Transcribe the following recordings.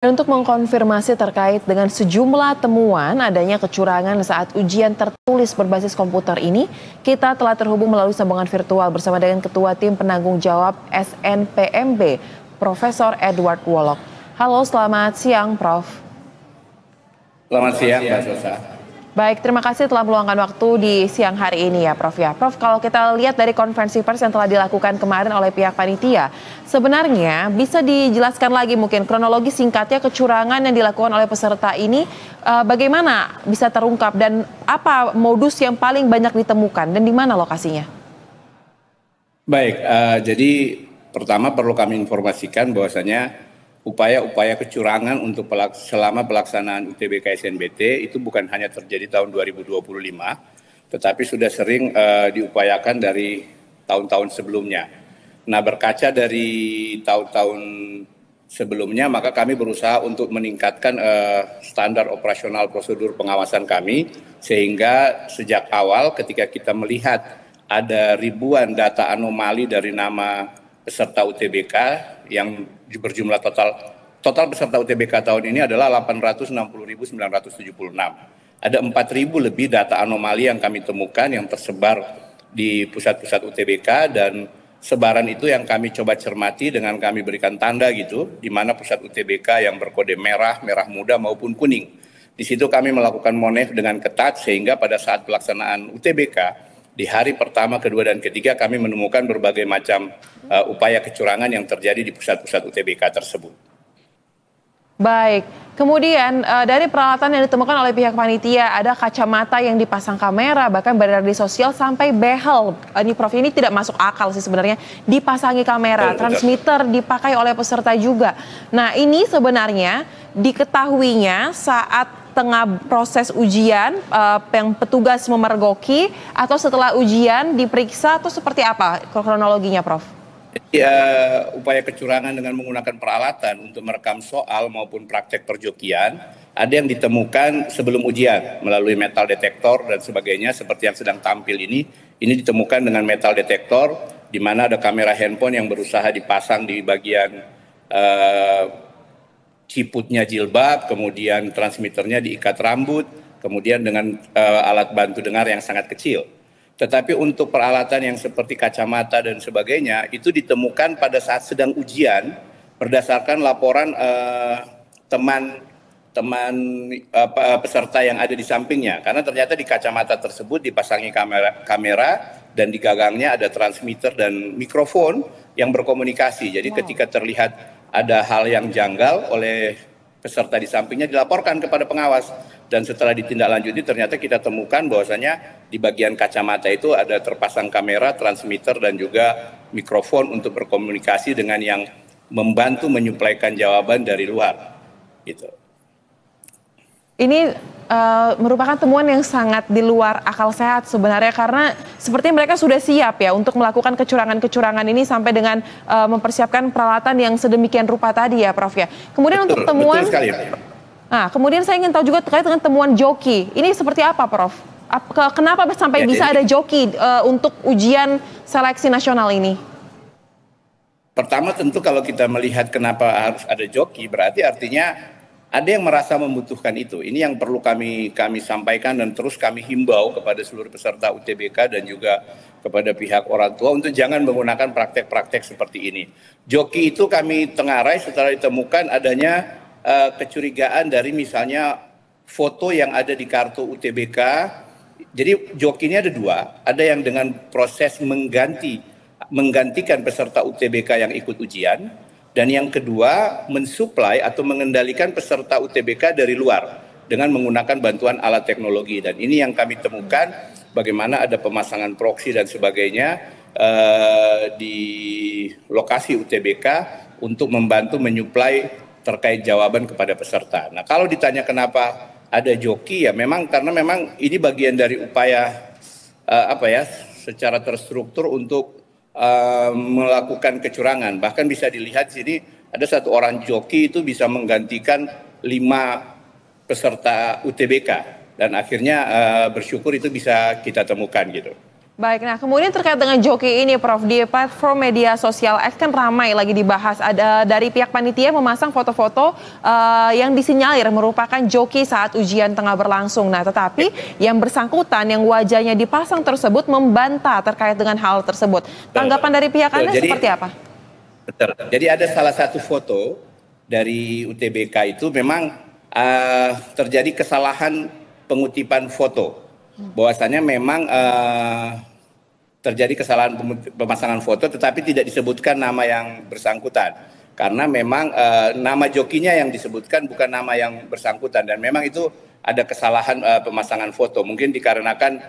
Untuk mengkonfirmasi terkait dengan sejumlah temuan adanya kecurangan saat ujian tertulis berbasis komputer ini, kita telah terhubung melalui sambungan virtual bersama dengan Ketua Tim Penanggung Jawab SNPMB, Profesor Edward Wolok. Halo, selamat siang, Prof. Selamat siang, Mbak Sosa. Baik, terima kasih telah meluangkan waktu di siang hari ini ya, Prof. Ya, Prof, kalau kita lihat dari konferensi pers yang telah dilakukan kemarin oleh pihak panitia, sebenarnya bisa dijelaskan lagi mungkin kronologi singkatnya kecurangan yang dilakukan oleh peserta ini, bagaimana bisa terungkap dan apa modus yang paling banyak ditemukan dan di mana lokasinya? Baik, jadi pertama perlu kami informasikan bahwasanya upaya-upaya kecurangan untuk selama pelaksanaan UTBK SNBT itu bukan hanya terjadi tahun 2025, tetapi sudah sering diupayakan dari tahun-tahun sebelumnya. Nah, berkaca dari tahun-tahun sebelumnya, maka kami berusaha untuk meningkatkan standar operasional prosedur pengawasan kami, sehingga sejak awal ketika kita melihat ada ribuan data anomali dari nama peserta UTBK yang berjumlah total peserta UTBK tahun ini adalah 860.976. Ada 4.000 lebih data anomali yang kami temukan yang tersebar di pusat-pusat UTBK, dan sebaran itu yang kami coba cermati dengan kami berikan tanda gitu, di mana pusat UTBK yang berkode merah, merah muda maupun kuning. Di situ kami melakukan monef dengan ketat sehingga pada saat pelaksanaan UTBK di hari pertama, kedua, dan ketiga kami menemukan berbagai macam upaya kecurangan yang terjadi di pusat-pusat UTBK tersebut. Baik, kemudian dari peralatan yang ditemukan oleh pihak panitia ada kacamata yang dipasang kamera, bahkan beredar di sosial sampai behel. Ini Prof, ini tidak masuk akal sih sebenarnya, dipasangi kamera, transmitter dipakai oleh peserta juga. Nah, ini sebenarnya diketahuinya saat tengah proses ujian, yang petugas memergoki atau setelah ujian diperiksa atau seperti apa kronologinya, Prof? Upaya kecurangan dengan menggunakan peralatan untuk merekam soal maupun praktek perjokian ada yang ditemukan sebelum ujian melalui metal detektor dan sebagainya, seperti yang sedang tampil ini ditemukan dengan metal detektor, di mana ada kamera handphone yang berusaha dipasang di bagian ciputnya jilbab, kemudian transmitternya diikat rambut, kemudian dengan alat bantu dengar yang sangat kecil. Tetapi untuk peralatan yang seperti kacamata dan sebagainya itu ditemukan pada saat sedang ujian berdasarkan laporan teman peserta yang ada di sampingnya. Karena ternyata di kacamata tersebut dipasangi kamera dan di gagangnya ada transmitter dan mikrofon yang berkomunikasi. Jadi ketika terlihat ada hal yang janggal oleh peserta di sampingnya dilaporkan kepada pengawas. Dan setelah ditindaklanjuti ternyata kita temukan bahwasanya di bagian kacamata itu ada terpasang kamera, transmitter, dan juga mikrofon untuk berkomunikasi dengan yang membantu menyuplaikan jawaban dari luar. Gitu. Ini merupakan temuan yang sangat di luar akal sehat sebenarnya, karena sepertinya mereka sudah siap ya untuk melakukan kecurangan-kecurangan ini sampai dengan mempersiapkan peralatan yang sedemikian rupa tadi ya, Prof ya. Kemudian untuk temuan, betul sekali. Nah, kemudian saya ingin tahu juga terkait dengan temuan joki. Ini seperti apa, Prof? Kenapa sampai bisa ada joki untuk ujian seleksi nasional ini? Pertama tentu kalau kita melihat kenapa harus ada joki, berarti artinya ada yang merasa membutuhkan itu. Ini yang perlu kami sampaikan dan terus kami himbau kepada seluruh peserta UTBK dan juga kepada pihak orang tua untuk jangan menggunakan praktek-praktek seperti ini. Joki itu kami tengarai setelah ditemukan adanya kecurigaan dari misalnya foto yang ada di kartu UTBK. Jadi joki ini ada dua, ada yang dengan proses menggantikan peserta UTBK yang ikut ujian, dan yang kedua mensuplai atau mengendalikan peserta UTBK dari luar dengan menggunakan bantuan alat teknologi. Dan ini yang kami temukan bagaimana ada pemasangan proksi dan sebagainya di lokasi UTBK untuk membantu menyuplai terkait jawaban kepada peserta. Nah, kalau ditanya kenapa ada joki, ya memang karena memang ini bagian dari upaya secara terstruktur untuk melakukan kecurangan. Bahkan bisa dilihat di sini ada satu orang joki itu bisa menggantikan 5 peserta UTBK, dan akhirnya bersyukur itu bisa kita temukan gitu. Baik, nah kemudian terkait dengan joki ini Prof, di platform media sosial X kan ramai lagi dibahas. Ada dari pihak panitia memasang foto-foto yang disinyalir merupakan joki saat ujian tengah berlangsung. Nah tetapi yang bersangkutan yang wajahnya dipasang tersebut membantah terkait dengan hal tersebut. Tanggapan dari pihak Anda seperti apa? Betul. Jadi ada salah satu foto dari UTBK itu memang terjadi kesalahan pengutipan foto. Bahwasanya memang terjadi kesalahan pemasangan foto tetapi tidak disebutkan nama yang bersangkutan karena memang nama jokinya yang disebutkan bukan nama yang bersangkutan dan memang itu ada kesalahan pemasangan foto mungkin dikarenakan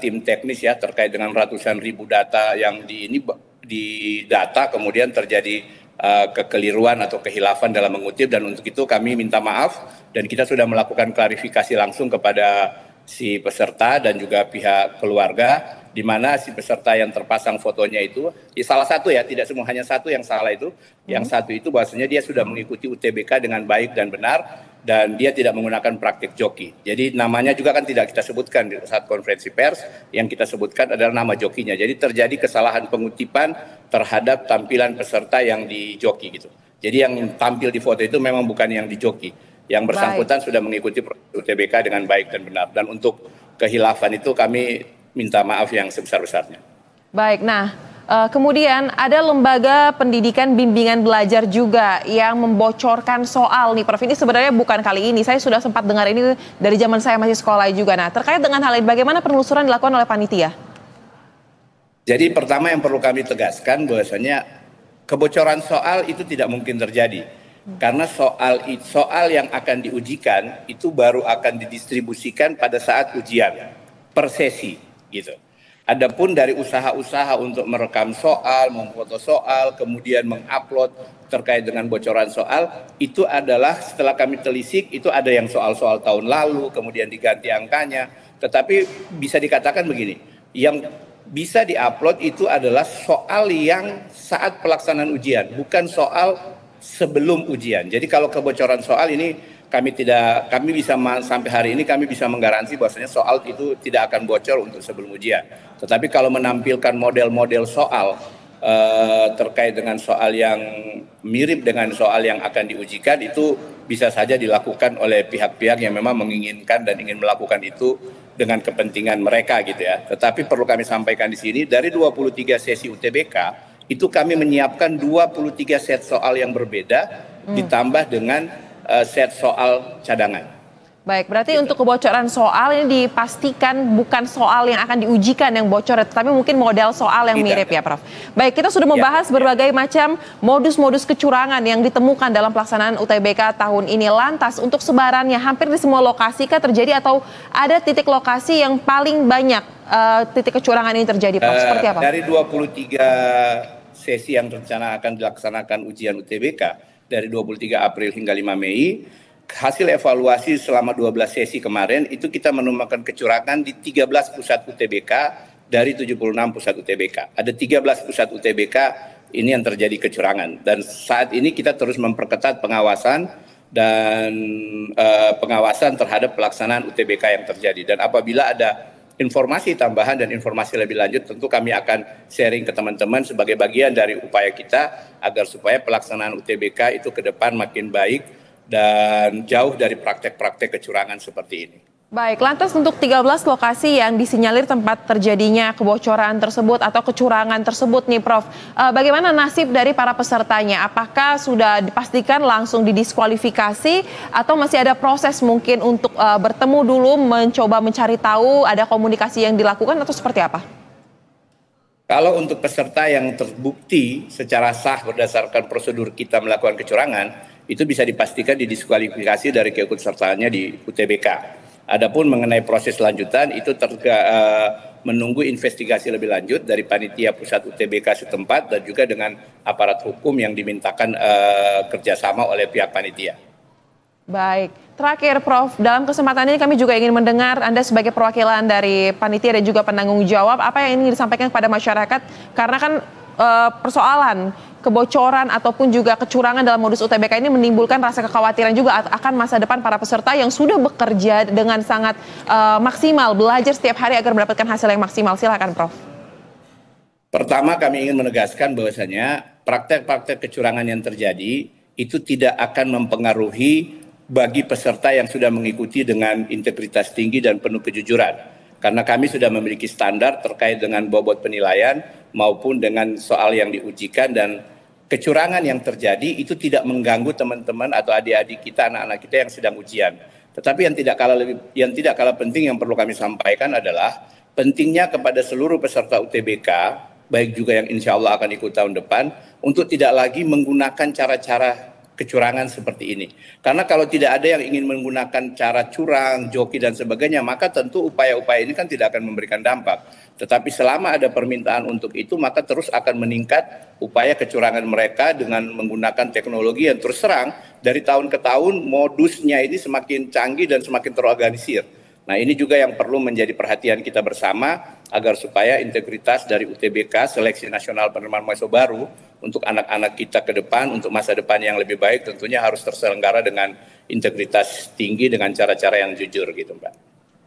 tim teknis ya terkait dengan ratusan ribu data yang di data kemudian terjadi kekeliruan atau kehilafan dalam mengutip dan untuk itu kami minta maaf dan kita sudah melakukan klarifikasi langsung kepada si peserta dan juga pihak keluarga di mana si peserta yang terpasang fotonya itu salah satu ya tidak semua hanya satu yang salah itu yang satu itu bahwasanya dia sudah mengikuti UTBK dengan baik dan benar dan dia tidak menggunakan praktik joki jadi namanya juga kan tidak kita sebutkan di saat konferensi pers yang kita sebutkan adalah nama jokinya jadi terjadi kesalahan pengutipan terhadap tampilan peserta yang di joki gitu jadi yang tampil di foto itu memang bukan yang di joki yang bersangkutan sudah mengikuti UTBK dengan baik dan benar dan untuk kehilafan itu kami minta maaf yang sebesar-besarnya. Baik, nah kemudian ada lembaga pendidikan bimbingan belajar juga yang membocorkan soal nih Prof. Ini sebenarnya bukan kali ini, saya sudah sempat dengar ini dari zaman saya masih sekolah juga. Nah terkait dengan hal ini bagaimana penelusuran dilakukan oleh panitia? Jadi pertama yang perlu kami tegaskan bahwasanya kebocoran soal itu tidak mungkin terjadi. Karena soal yang akan diujikan itu baru akan didistribusikan pada saat ujian per sesi gitu. Adapun dari usaha-usaha untuk merekam soal, memfoto soal, kemudian mengupload terkait dengan bocoran soal itu adalah setelah kami telisik itu ada yang soal-soal tahun lalu kemudian diganti angkanya. Tetapi bisa dikatakan begini, yang bisa diupload itu adalah soal yang saat pelaksanaan ujian, bukan soal sebelum ujian. Jadi kalau kebocoran soal ini kami bisa sampai hari ini kami bisa menggaransi bahwasanya soal itu tidak akan bocor untuk sebelum ujian. Tetapi kalau menampilkan model-model soal terkait dengan soal yang mirip dengan soal yang akan diujikan itu bisa saja dilakukan oleh pihak-pihak yang memang menginginkan dan ingin melakukan itu dengan kepentingan mereka gitu ya. Tetapi perlu kami sampaikan di sini dari 23 sesi UTBK itu kami menyiapkan 23 set soal yang berbeda ditambah dengan set soal cadangan. Baik, berarti untuk kebocoran soal ini dipastikan bukan soal yang akan diujikan yang bocor, tetapi mungkin model soal yang mirip ya Prof. Baik, kita sudah membahas berbagai macam modus-modus kecurangan yang ditemukan dalam pelaksanaan UTBK tahun ini. Lantas untuk sebarannya hampir di semua lokasi kah terjadi atau ada titik lokasi yang paling banyak titik kecurangan ini terjadi Prof? Seperti apa? Dari 23 sesi yang rencana akan dilaksanakan ujian UTBK dari 23 April hingga 5 Mei, hasil evaluasi selama 12 sesi kemarin itu kita menemukan kecurangan di 13 pusat UTBK dari 76 pusat UTBK. Ada 13 pusat UTBK ini yang terjadi kecurangan dan saat ini kita terus memperketat pengawasan dan pengawasan terhadap pelaksanaan UTBK yang terjadi dan apabila ada informasi tambahan dan informasi lebih lanjut tentu kami akan sharing ke teman-teman sebagai bagian dari upaya kita agar supaya pelaksanaan UTBK itu ke depan makin baik dan jauh dari praktek-praktek kecurangan seperti ini. Baik, lantas untuk 13 lokasi yang disinyalir tempat terjadinya kebocoran tersebut atau kecurangan tersebut nih Prof, bagaimana nasib dari para pesertanya? Apakah sudah dipastikan langsung didiskualifikasi atau masih ada proses mungkin untuk bertemu dulu mencoba mencari tahu, ada komunikasi yang dilakukan atau seperti apa? Kalau untuk peserta yang terbukti secara sah berdasarkan prosedur kita melakukan kecurangan, itu bisa dipastikan didiskualifikasi dari keikutsertaannya di UTBK. Adapun mengenai proses lanjutan itu menunggu investigasi lebih lanjut dari panitia pusat UTBK setempat dan juga dengan aparat hukum yang dimintakan kerjasama oleh pihak panitia. Baik, terakhir Prof, dalam kesempatan ini kami juga ingin mendengar Anda sebagai perwakilan dari panitia dan juga penanggung jawab apa yang ingin disampaikan kepada masyarakat karena kan persoalan kebocoran ataupun juga kecurangan dalam modus UTBK ini menimbulkan rasa kekhawatiran juga akan masa depan para peserta yang sudah bekerja dengan sangat maksimal, belajar setiap hari agar mendapatkan hasil yang maksimal. Silakan, Prof. Pertama, kami ingin menegaskan bahwasanya praktek-praktek kecurangan yang terjadi itu tidak akan mempengaruhi bagi peserta yang sudah mengikuti dengan integritas tinggi dan penuh kejujuran. Karena kami sudah memiliki standar terkait dengan bobot penilaian maupun dengan soal yang diujikan, dan kecurangan yang terjadi itu tidak mengganggu teman-teman atau adik-adik kita, anak-anak kita yang sedang ujian. Tetapi yang tidak kalah penting yang perlu kami sampaikan adalah pentingnya kepada seluruh peserta UTBK, baik juga yang insya Allah akan ikut tahun depan, untuk tidak lagi menggunakan cara-cara kecurangan seperti ini. Karena kalau tidak ada yang ingin menggunakan cara curang, joki dan sebagainya, maka tentu upaya-upaya ini kan tidak akan memberikan dampak. Tetapi selama ada permintaan untuk itu, maka terus akan meningkat upaya kecurangan mereka dengan menggunakan teknologi yang terus terang dari tahun ke tahun modusnya ini semakin canggih dan semakin terorganisir. Nah, ini juga yang perlu menjadi perhatian kita bersama agar supaya integritas dari UTBK, Seleksi Nasional Penerimaan Mahasiswa Baru, untuk anak-anak kita ke depan, untuk masa depan yang lebih baik, tentunya harus terselenggara dengan integritas tinggi dengan cara-cara yang jujur gitu, Mbak.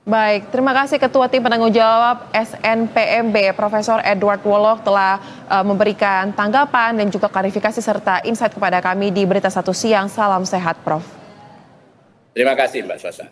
Baik, terima kasih Ketua Tim Penanggung Jawab SNPMB, Profesor Edward Wolog telah memberikan tanggapan dan juga klarifikasi serta insight kepada kami di Berita Satu Siang. Salam sehat, Prof. Terima kasih, Mbak Sasa.